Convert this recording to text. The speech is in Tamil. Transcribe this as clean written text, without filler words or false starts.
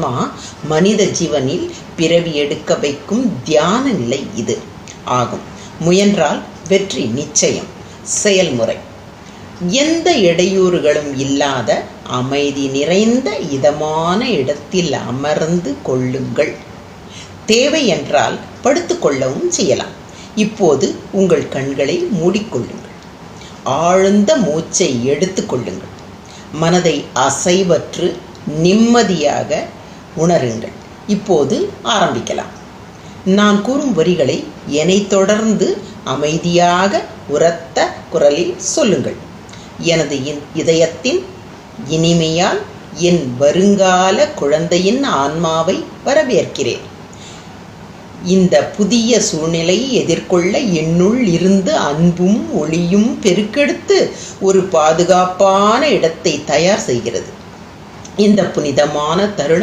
ஆன்மா மனித ஜீவனில் பிறவி எடுக்க வைக்கும் தியான நிலை இது ஆகும். முயன்றால் வெற்றி நிச்சயம். செயல்முறை: எந்த இடையூறுகளும் இல்லாத அமைதி நிறைந்த இதமான இடத்தில் அமர்ந்து கொள்ளுங்கள். தேவை என்றால் படுத்துக்கொள்ளவும் செய்யலாம். இப்போது உங்கள் கண்களை மூடிக்கொள்ளுங்கள். ஆழ்ந்த மூச்சை எடுத்துக்கொள்ளுங்கள். மனதை அசைவற்று நிம்மதியாக உணருங்கள். இப்போது ஆரம்பிக்கலாம். நான் கூறும் வரிகளை என்னை தொடர்ந்து அமைதியாக உரத்த குரலில் சொல்லுங்கள். எனது இதயத்தின் இனிமையால் என் வருங்கால குழந்தையின் ஆன்மாவை வரவேற்கிறேன். இந்த புதிய சூழ்நிலையை எதிர்கொள்ள என்னுள் இருந்து அன்பும் ஒளியும் பெருக்கெடுத்து ஒரு பாதுகாப்பான இடத்தை தயார் செய்கிறது. இந்த புனிதமான தருணம்